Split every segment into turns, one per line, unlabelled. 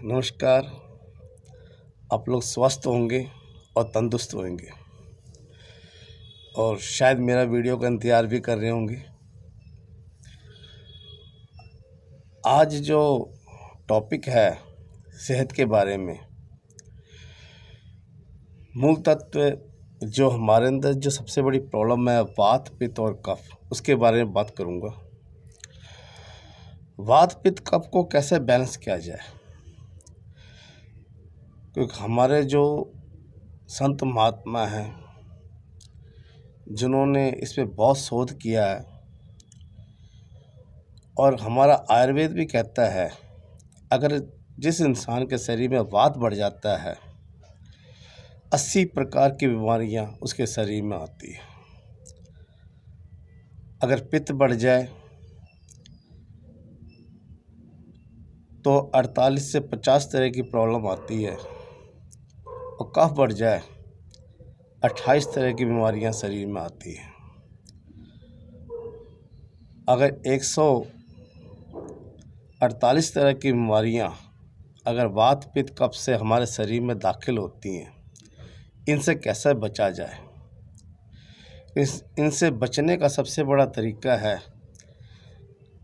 नमस्कार। आप लोग स्वस्थ होंगे और तंदुरुस्त होंगे और शायद मेरा वीडियो का इंतज़ार भी कर रहे होंगे। आज जो टॉपिक है सेहत के बारे में, मूल तत्व जो हमारे अंदर जो सबसे बड़ी प्रॉब्लम है वात पित्त और कफ, उसके बारे में बात करूँगा। वात पित्त कफ को कैसे बैलेंस किया जाए, क्योंकि हमारे जो संत महात्मा हैं जिन्होंने इस पे बहुत शोध किया है, और हमारा आयुर्वेद भी कहता है अगर जिस इंसान के शरीर में वात बढ़ जाता है 80 प्रकार की बीमारियां उसके शरीर में आती है। अगर पित्त बढ़ जाए तो 48 से 50 तरह की प्रॉब्लम आती है, और कफ बढ़ जाए 28 तरह की बीमारियां शरीर में आती हैं। अगर 148 तरह की बीमारियां अगर वात पित्त कफ से हमारे शरीर में दाखिल होती हैं, इनसे कैसे बचा जाए। इनसे बचने का सबसे बड़ा तरीका है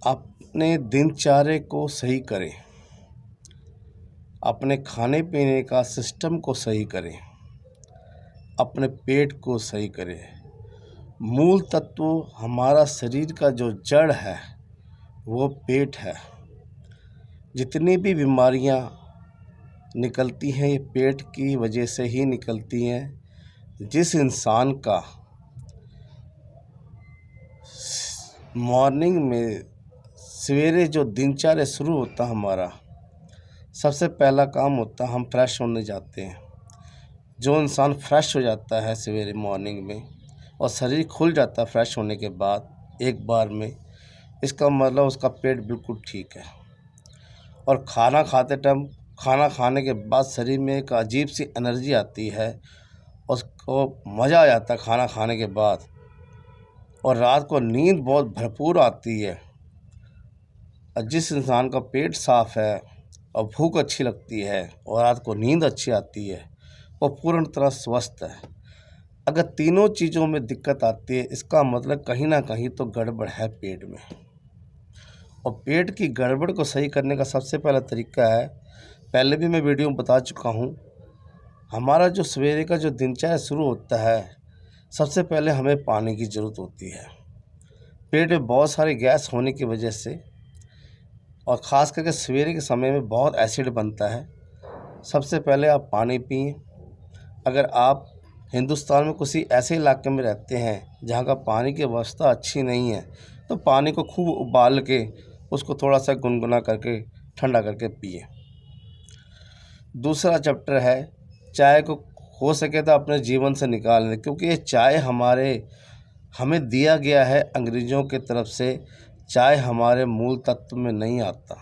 अपने दिनचर्या को सही करें, अपने खाने पीने का सिस्टम को सही करें, अपने पेट को सही करें। मूल तत्व हमारा शरीर का जो जड़ है वो पेट है। जितनी भी बीमारियां निकलती हैं ये पेट की वजह से ही निकलती हैं। जिस इंसान का मॉर्निंग में सवेरे जो दिनचर्या शुरू होता हमारा, सबसे पहला काम होता हम फ्रेश होने जाते हैं। जो इंसान फ्रेश हो जाता है सवेरे मॉर्निंग में और शरीर खुल जाता है फ्रेश होने के बाद एक बार में, इसका मतलब उसका पेट बिल्कुल ठीक है। और खाना खाते टाइम, खाना खाने के बाद शरीर में एक अजीब सी एनर्जी आती है, उसको मज़ा आ जाता है खाना खाने के बाद, और रात को नींद बहुत भरपूर आती है। और जिस इंसान का पेट साफ़ है और भूख अच्छी लगती है और रात को नींद अच्छी आती है, वो पूर्ण तरह स्वस्थ है। अगर तीनों चीज़ों में दिक्कत आती है, इसका मतलब कहीं ना कहीं तो गड़बड़ है पेट में। और पेट की गड़बड़ को सही करने का सबसे पहला तरीका है, पहले भी मैं वीडियो में बता चुका हूँ, हमारा जो सवेरे का जो दिनचर्या शुरू होता है, सबसे पहले हमें पानी की ज़रूरत होती है। पेट में बहुत सारी गैस होने की वजह से, और ख़ास करके सवेरे के समय में बहुत एसिड बनता है। सबसे पहले आप पानी पिए। अगर आप हिंदुस्तान में किसी ऐसे इलाके में रहते हैं जहाँ का पानी की व्यवस्था अच्छी नहीं है, तो पानी को खूब उबाल के उसको थोड़ा सा गुनगुना करके ठंडा करके पिए। दूसरा चैप्टर है चाय को हो सके तो अपने जीवन से निकाल दें, क्योंकि ये चाय हमें दिया गया है अंग्रेज़ों की तरफ से। चाय हमारे मूल तत्व में नहीं आता।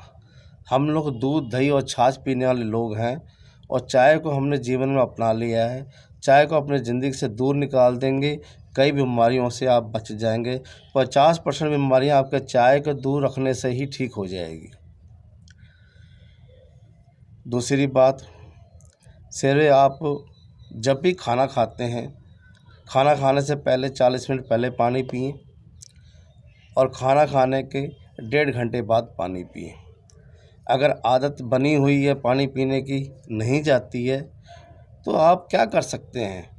हम लोग दूध दही और छाछ पीने वाले लोग हैं, और चाय को हमने जीवन में अपना लिया है। चाय को अपने ज़िंदगी से दूर निकाल देंगे, कई बीमारियों से आप बच जाएंगे। 50% बीमारियां आपके चाय को दूर रखने से ही ठीक हो जाएगी। दूसरी बात, सवेरे आप जब भी खाना खाते हैं, खाना खाने से पहले 40 मिनट पहले पानी पिएं, और खाना खाने के 1.5 घंटे बाद पानी पिएं। अगर आदत बनी हुई है पानी पीने की नहीं जाती है, तो आप क्या कर सकते हैं,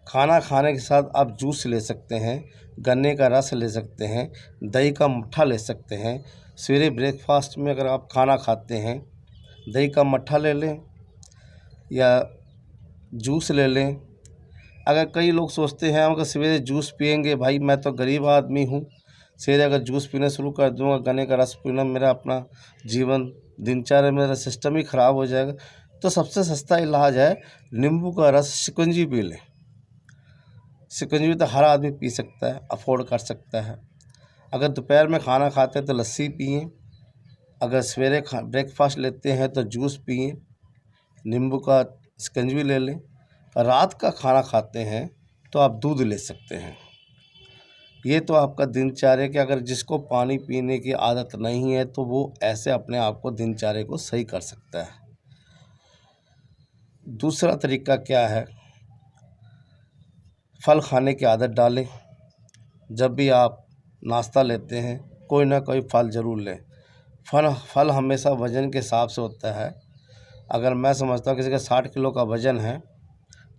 खाना खाने के साथ आप जूस ले सकते हैं, गन्ने का रस ले सकते हैं, दही का मट्ठा ले सकते हैं। सवेरे ब्रेकफास्ट में अगर आप खाना खाते हैं, दही का मट्ठा ले लें या जूस ले लें। अगर कई लोग सोचते हैं अगर सवेरे जूस पिएंगे, भाई मैं तो गरीब आदमी हूँ, सवेरे अगर जूस पीना शुरू कर दूँगा, गन्ने का रस पीना, मेरा अपना जीवन दिनचर्या मेरा सिस्टम ही ख़राब हो जाएगा। तो सबसे सस्ता इलाज है नींबू का रस, शिकंजी पी लें। शिकंजी तो हर आदमी पी सकता है, अफोर्ड कर सकता है। अगर दोपहर में खाना खाते हैं तो लस्सी पिए। अगर सवेरे ब्रेकफास्ट लेते हैं तो जूस पिए, नींबू का शिकंजी ले लें। रात का खाना खाते हैं तो आप दूध ले सकते हैं। ये तो आपका दिनचर्या कि अगर जिसको पानी पीने की आदत नहीं है तो वो ऐसे अपने आप को दिनचर्या को सही कर सकता है। दूसरा तरीका क्या है, फल खाने की आदत डालें। जब भी आप नाश्ता लेते हैं कोई ना कोई फल ज़रूर लें। फल हमेशा वज़न के हिसाब से होता है। अगर मैं समझता हूँ किसी का 60 किलो का वज़न है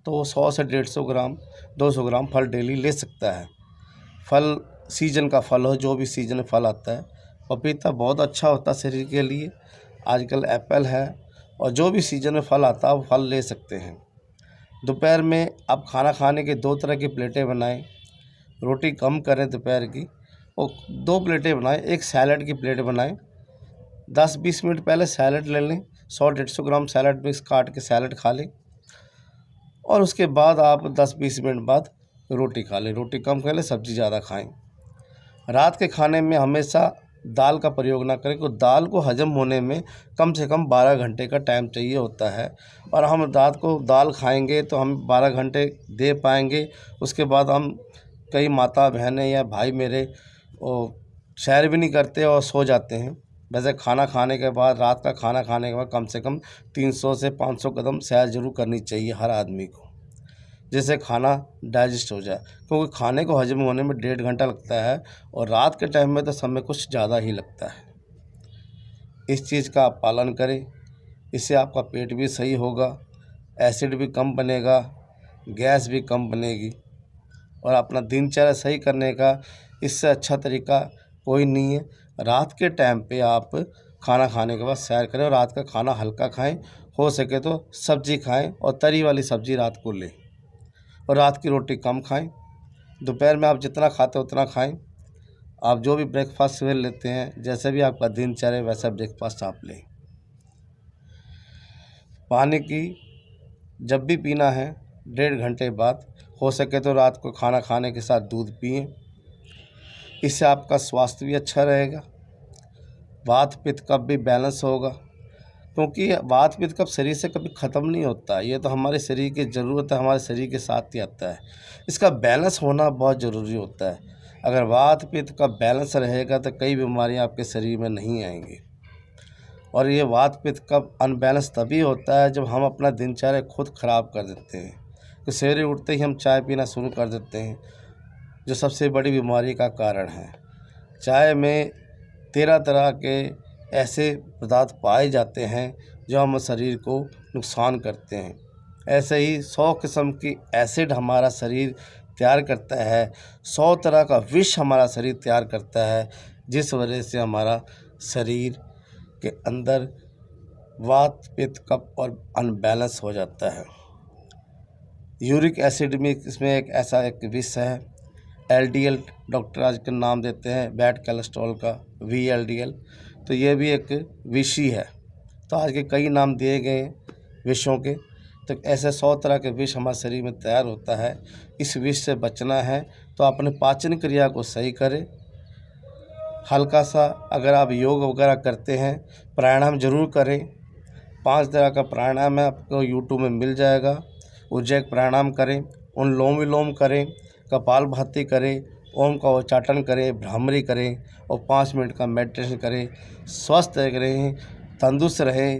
तो वो 100 से 150 ग्राम 200 ग्राम फल डेली ले सकता है। फल सीजन का फल हो, जो भी सीजन में फल आता है। पपीता बहुत अच्छा होता है शरीर के लिए। आजकल एप्पल है, और जो भी सीजन में फल आता है वो फल ले सकते हैं। दोपहर में आप खाना खाने के 2 तरह की प्लेटें बनाएं। रोटी कम करें दोपहर की, और 2 प्लेटें बनाएं। एक सैलड की प्लेट बनाएं। 10-20 मिनट पहले सैलड ले लें, 100-150 ग्राम सैलड मिक्स काट के सैलड खा लें, और उसके बाद आप 10-20 मिनट बाद रोटी खा लें। रोटी कम खा लें, सब्ज़ी ज़्यादा खाएं। रात के खाने में हमेशा दाल का प्रयोग ना करें, क्योंकि दाल को हजम होने में कम से कम 12 घंटे का टाइम चाहिए होता है, और हम रात को दाल खाएंगे तो हम 12 घंटे दे पाएंगे। उसके बाद हम कई माता बहनें या भाई मेरे वो सैर भी नहीं करते और सो जाते हैं। वैसे खाना खाने के बाद, रात का खाना खाने के बाद कम से कम 300 से 500 कदम सैर ज़रूर करनी चाहिए हर आदमी को, जिससे खाना डाइजेस्ट हो जाए। क्योंकि खाने को हजम होने में 1.5 घंटा लगता है, और रात के टाइम में तो समय कुछ ज़्यादा ही लगता है। इस चीज़ का आप पालन करें, इससे आपका पेट भी सही होगा, एसिड भी कम बनेगा, गैस भी कम बनेगी, और अपना दिनचर्या सही करने का इससे अच्छा तरीका कोई नहीं है। रात के टाइम पे आप खाना खाने के बाद सैर करें, और रात का खाना हल्का खाएं। हो सके तो सब्ज़ी खाएं, और तरी वाली सब्ज़ी रात को लें, और रात की रोटी कम खाएं। दोपहर में आप जितना खाते हैं उतना खाएं। आप जो भी ब्रेकफास्ट सवेरे लेते हैं, जैसे भी आपका दिनचर्या वैसा ब्रेकफास्ट आप लें। पानी की जब भी पीना है 1.5 घंटे बाद, हो सके तो रात को खाना खाने के साथ दूध पिएं। इससे आपका स्वास्थ्य भी अच्छा रहेगा। वात पित्त कब भी बैलेंस होगा, क्योंकि वात पित्त कब शरीर से कभी ख़त्म नहीं होता। ये तो हमारे शरीर की ज़रूरत है, हमारे शरीर के साथ ही आता है। इसका बैलेंस होना बहुत ज़रूरी होता है। अगर वात पित्त का बैलेंस रहेगा तो कई बीमारियां आपके शरीर में नहीं आएंगी। और ये वात पित्त का अनबैलेंस तभी होता है जब हम अपना दिनचर्या खुद ख़राब कर देते हैं। तो सवेरे उठते ही हम चाय पीना शुरू कर देते हैं, जो सबसे बड़ी बीमारी का कारण है। चाय में 13 तरह के ऐसे पदार्थ पाए जाते हैं जो हम शरीर को नुकसान करते हैं। ऐसे ही 100 किस्म की एसिड हमारा शरीर तैयार करता है, 100 तरह का विष हमारा शरीर तैयार करता है, जिस वजह से हमारा शरीर के अंदर वात पित्त कफ और अनबैलेंस हो जाता है। यूरिक एसिड में इसमें एक विष है, LDL डॉक्टर आजकल नाम देते हैं बैड कोलेस्ट्रॉल का, VLDL। तो ये भी एक विष ही है। तो आज के कई नाम दिए गए विषों के। तो ऐसे 100 तरह के विष हमारे शरीर में तैयार होता है। इस विष से बचना है तो अपने पाचन क्रिया को सही करें। हल्का सा अगर आप योग वगैरह करते हैं, प्राणायाम जरूर करें। 5 तरह का प्राणायाम है, आपको यूट्यूब में मिल जाएगा। उज्जैक प्राणायाम करें, अनुलोम विलोम करें, कपालभाति करें, ओम का उच्चाटन करें, भ्रामरी करें, और 5 मिनट का मेडिटेशन करें। स्वस्थ रहें, तंदुरुस्त रहें।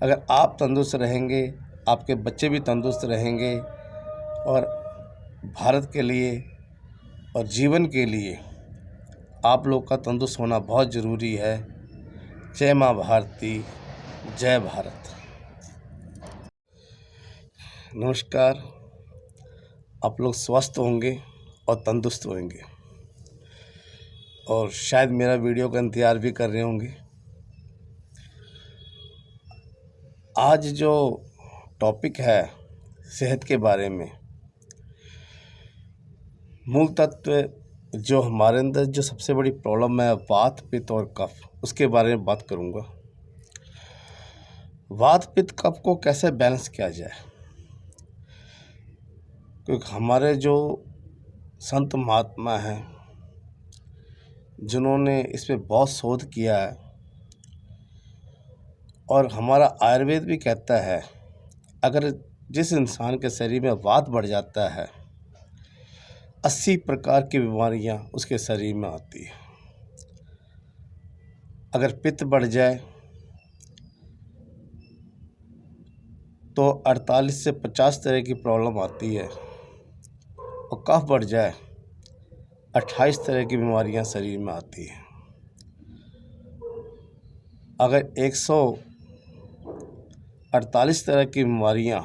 अगर आप तंदुरुस्त रहेंगे, आपके बच्चे भी तंदुरुस्त रहेंगे, और भारत के लिए और जीवन के लिए आप लोग का तंदुरुस्त होना बहुत ज़रूरी है। जय माँ भारती, जय भारत। नमस्कार। आप लोग स्वस्थ होंगे और तंदुरुस्त होंगे, और शायद मेरा वीडियो का इंतज़ार भी कर रहे होंगे। आज जो टॉपिक है सेहत के बारे में, मूल तत्व जो हमारे अंदर जो सबसे बड़ी प्रॉब्लम है वात पित्त और कफ, उसके बारे में बात करूंगा। वात पित्त कफ को कैसे बैलेंस किया जाए, क्योंकि हमारे जो संत महात्मा हैं जिन्होंने इस पर बहुत शोध किया है, और हमारा आयुर्वेद भी कहता है अगर जिस इंसान के शरीर में वात बढ़ जाता है 80 प्रकार की बीमारियां उसके शरीर में आती है। अगर पित्त बढ़ जाए तो 48 से 50 तरह की प्रॉब्लम आती है, और कफ बढ़ जाए 28 तरह की बीमारियां शरीर में आती हैं। अगर 148 तरह की बीमारियां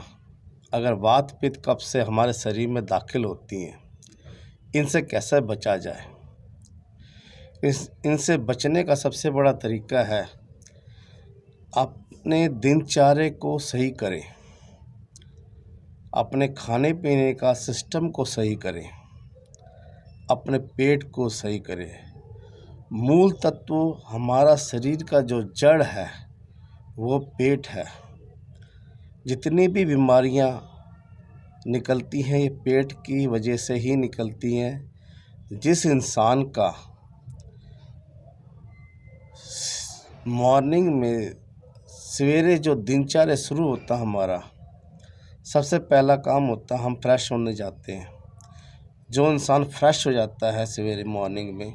अगर वात पित्त कफ से हमारे शरीर में दाखिल होती हैं, इनसे कैसे बचा जाए? इनसे बचने का सबसे बड़ा तरीका है अपने दिनचर्या को सही करें, अपने खाने पीने का सिस्टम को सही करें, अपने पेट को सही करें। मूल तत्व हमारा शरीर का जो जड़ है वो पेट है। जितनी भी बीमारियां निकलती हैं ये पेट की वजह से ही निकलती हैं। जिस इंसान का मॉर्निंग में सवेरे जो दिनचर्या शुरू होता है हमारा, सबसे पहला काम होता है हम फ्रेश होने जाते हैं। जो इंसान फ्रेश हो जाता है सवेरे मॉर्निंग में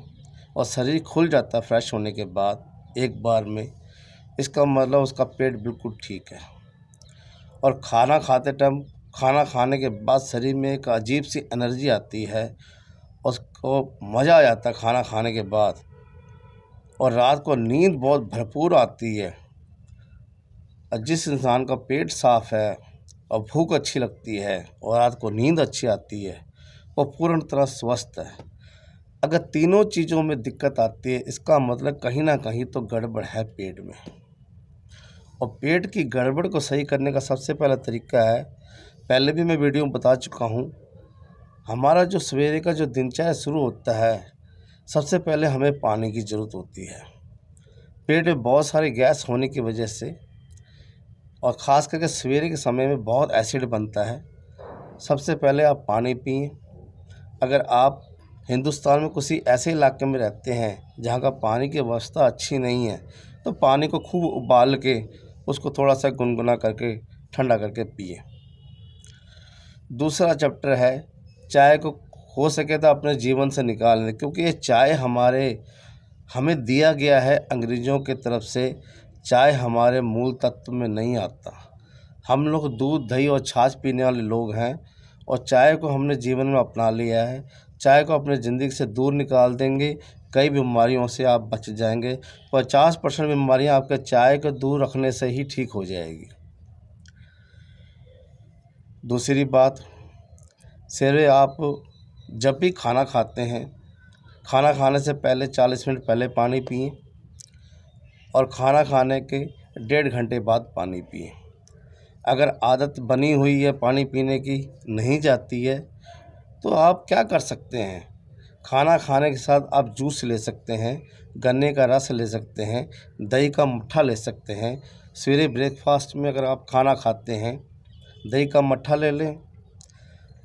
और शरीर खुल जाता है फ्रेश होने के बाद एक बार में, इसका मतलब उसका पेट बिल्कुल ठीक है। और खाना खाते टाइम, खाना खाने के बाद शरीर में एक अजीब सी एनर्जी आती है, उसको मज़ा आ जाता है खाना खाने के बाद, और रात को नींद बहुत भरपूर आती है। और जिस इंसान का पेट साफ़ है और भूख अच्छी लगती है और रात को नींद अच्छी आती है, वो पूर्ण तरह स्वस्थ है। अगर तीनों चीज़ों में दिक्कत आती है, इसका मतलब कहीं ना कहीं तो गड़बड़ है पेट में। और पेट की गड़बड़ को सही करने का सबसे पहला तरीका है, पहले भी मैं वीडियो में बता चुका हूँ, हमारा जो सवेरे का जो दिनचर्या शुरू होता है, सबसे पहले हमें पानी की ज़रूरत होती है। पेट में बहुत सारी गैस होने की वजह से, और ख़ास करके सवेरे के समय में बहुत एसिड बनता है। सबसे पहले आप पानी पिएं। अगर आप हिंदुस्तान में किसी ऐसे इलाके में रहते हैं जहाँ का पानी की व्यवस्था अच्छी नहीं है, तो पानी को खूब उबाल के उसको थोड़ा सा गुनगुना करके ठंडा करके पिए। दूसरा चैप्टर है, चाय को हो सके तो अपने जीवन से निकाल दें, क्योंकि ये चाय हमें दिया गया है अंग्रेज़ों की तरफ से। चाय हमारे मूल तत्व में नहीं आता। हम लोग दूध दही और छाछ पीने वाले लोग हैं, और चाय को हमने जीवन में अपना लिया है। चाय को अपने ज़िंदगी से दूर निकाल देंगे, कई बीमारियों से आप बच जाएंगे। 50% बीमारियां आपके चाय को दूर रखने से ही ठीक हो जाएगी। दूसरी बात, सवेरे आप जब भी खाना खाते हैं, खाना खाने से पहले 40 मिनट पहले पानी पिएं, और खाना खाने के 1.5 घंटे बाद पानी पिएं। अगर आदत बनी हुई है पानी पीने की नहीं जाती है, तो आप क्या कर सकते हैं, खाना खाने के साथ आप जूस ले सकते हैं, गन्ने का रस ले सकते हैं, दही का मट्ठा ले सकते हैं। सवेरे ब्रेकफास्ट में अगर आप खाना खाते हैं, दही का मट्ठा ले लें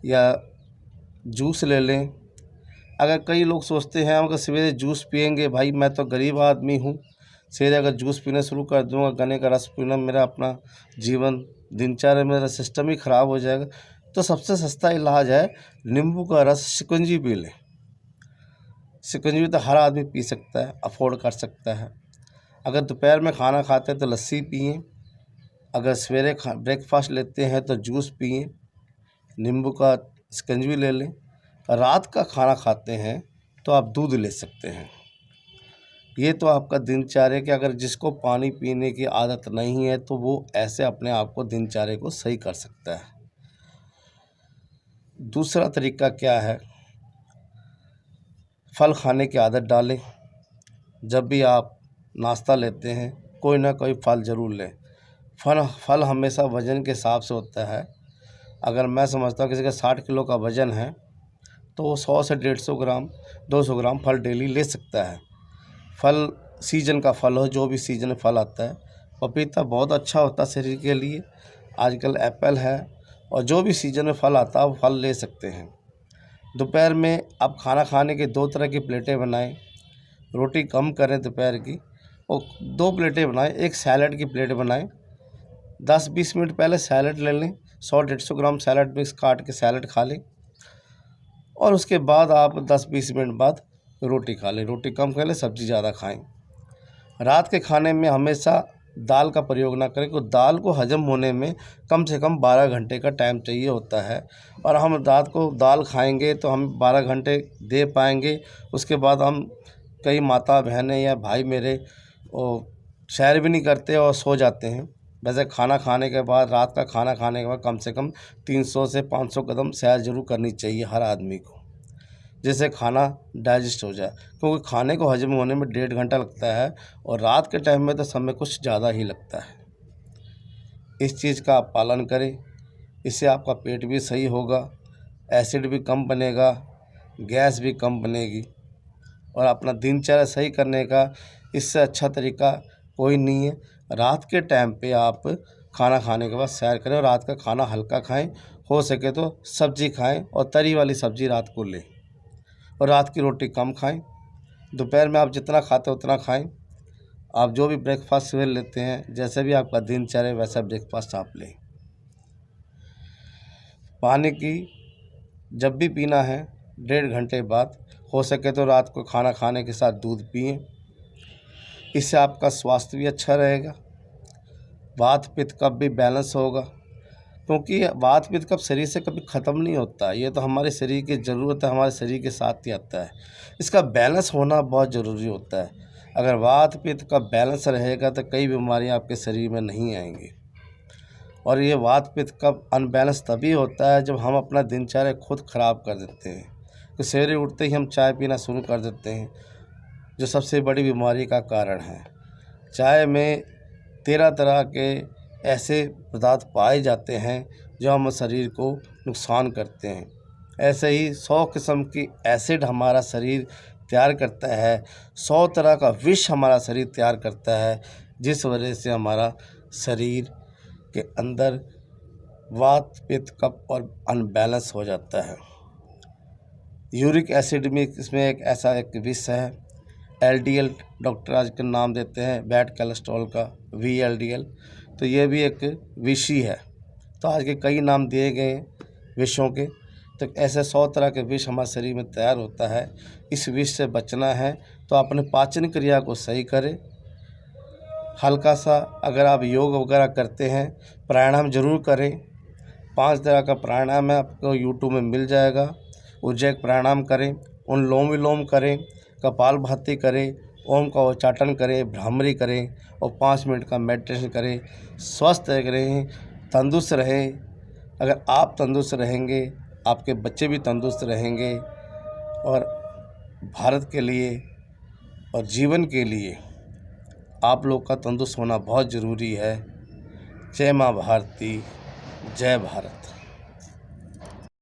या जूस ले लें। अगर कई लोग सोचते हैं अगर सवेरे जूस पिएंगे, भाई मैं तो गरीब आदमी हूँ, सवेरे अगर जूस पीना शुरू कर दूँगा, गन्ने का रस पीना, मेरा अपना जीवन दिनचर्या मेरा सिस्टम ही ख़राब हो जाएगा। तो सबसे सस्ता इलाज है नींबू का रस, शिकंजी पी लें। शिकंजी तो हर आदमी पी सकता है, अफोर्ड कर सकता है। अगर दोपहर में खाना खाते हैं तो लस्सी पिएं। अगर सवेरे ब्रेकफास्ट लेते हैं तो जूस पिएं, नींबू का शिकंजी ले लें। रात का खाना खाते हैं तो आप दूध ले सकते हैं। ये तो आपका दिनचर्या कि अगर जिसको पानी पीने की आदत नहीं है तो वो ऐसे अपने आप को दिनचर्या को सही कर सकता है। दूसरा तरीका क्या है, फल खाने की आदत डालें। जब भी आप नाश्ता लेते हैं कोई ना कोई फल ज़रूर लें। फल हमेशा वज़न के हिसाब से होता है। अगर मैं समझता हूँ किसी का 60 किलो का वज़न है तो वो 100 से 150 ग्राम 200 ग्राम फल डेली ले सकता है। फल सीजन का फल हो, जो भी सीजन में फल आता है। पपीता बहुत अच्छा होता है शरीर के लिए, आजकल एप्पल है, और जो भी सीजन में फल आता है वो फल ले सकते हैं। दोपहर में आप खाना खाने के 2 तरह की प्लेटें बनाएं। रोटी कम करें दोपहर की, और 2 प्लेटें बनाएं। एक सैलड की प्लेट बनाएं। 10-20 मिनट पहले सैलड ले लें, 100-150 ग्राम सैलड मिक्स काट के सैलड खा लें, और उसके बाद आप 10-20 मिनट बाद रोटी खा लें। रोटी कम खा लें, सब्ज़ी ज़्यादा खाएं। रात के खाने में हमेशा दाल का प्रयोग ना करें, क्योंकि दाल को हजम होने में कम से कम 12 घंटे का टाइम चाहिए होता है। और हम रात को दाल खाएंगे तो हम 12 घंटे दे पाएंगे। उसके बाद हम कई माता बहनें या भाई मेरे वो सैर भी नहीं करते और सो जाते हैं। वैसे खाना खाने के बाद, रात का खाना खाने के बाद कम से कम 300 से 500 कदम सैर जरूर करनी चाहिए हर आदमी को, जिससे खाना डाइजेस्ट हो जाए। क्योंकि खाने को हजम होने में 1.5 घंटा लगता है और रात के टाइम में तो समय कुछ ज़्यादा ही लगता है। इस चीज़ का आप पालन करें, इससे आपका पेट भी सही होगा, एसिड भी कम बनेगा, गैस भी कम बनेगी। और अपना दिनचर्या सही करने का इससे अच्छा तरीका कोई नहीं है। रात के टाइम पे आप खाना खाने के बाद सैर करें और रात का खाना हल्का खाएं, हो सके तो सब्ज़ी खाएं और तरी वाली सब्ज़ी रात को लें, और रात की रोटी कम खाएं। दोपहर में आप जितना खाते हैं उतना खाएं। आप जो भी ब्रेकफास्ट सवेरे लेते हैं, जैसे भी आपका दिनचर्या वैसा ब्रेकफास्ट आप लें। पानी की जब भी पीना है 1.5 घंटे बाद, हो सके तो रात को खाना खाने के साथ दूध पिएं। इससे आपका स्वास्थ्य भी अच्छा रहेगा। वात पित्त कफ भी बैलेंस होगा, क्योंकि वात पित्त कफ शरीर से कभी ख़त्म नहीं होता। ये तो हमारे शरीर की ज़रूरत है, हमारे शरीर के साथ ही आता है। इसका बैलेंस होना बहुत ज़रूरी होता है। अगर वात पित्त का बैलेंस रहेगा तो कई बीमारियां आपके शरीर में नहीं आएंगी। और ये वात पित्त का अनबैलेंस तभी होता है जब हम अपना दिनचर्या खुद ख़राब कर देते हैं। तो सवेरे उठते ही हम चाय पीना शुरू कर देते हैं, जो सबसे बड़ी बीमारी का कारण है। चाय में 13 तरह के ऐसे पदार्थ पाए जाते हैं जो हम शरीर को नुकसान करते हैं। ऐसे ही 100 किस्म की एसिड हमारा शरीर तैयार करता है, 100 तरह का विष हमारा शरीर तैयार करता है, जिस वजह से हमारा शरीर के अंदर वात पित्त कफ और अनबैलेंस हो जाता है। यूरिक एसिड में इसमें एक ऐसा एक विष है, LDL डॉक्टर आजकल नाम देते हैं, बैड कोलेस्ट्रॉल का VLDL, तो ये भी एक विष ही है। तो आज के कई नाम दिए गए विषों के। तो ऐसे 100 तरह के विष हमारे शरीर में तैयार होता है। इस विष से बचना है तो अपने पाचन क्रिया को सही करें। हल्का सा अगर आप योग वगैरह करते हैं, प्राणायाम जरूर करें। 5 तरह का प्राणायाम है, आपको YouTube में मिल जाएगा। उज्जैक प्राणायाम करें, अनुलोम विलोम करें, कपालभाति करें, ओम का उच्चाटन करें, भ्रामरी करें और 5 मिनट का मेडिटेशन करें। स्वस्थ रहें, तंदुरुस्त रहें। अगर आप तंदुरुस्त रहेंगे, आपके बच्चे भी तंदुरुस्त रहेंगे। और भारत के लिए और जीवन के लिए आप लोग का तंदुरुस्त होना बहुत ज़रूरी है। जय माँ भारती, जय भारत।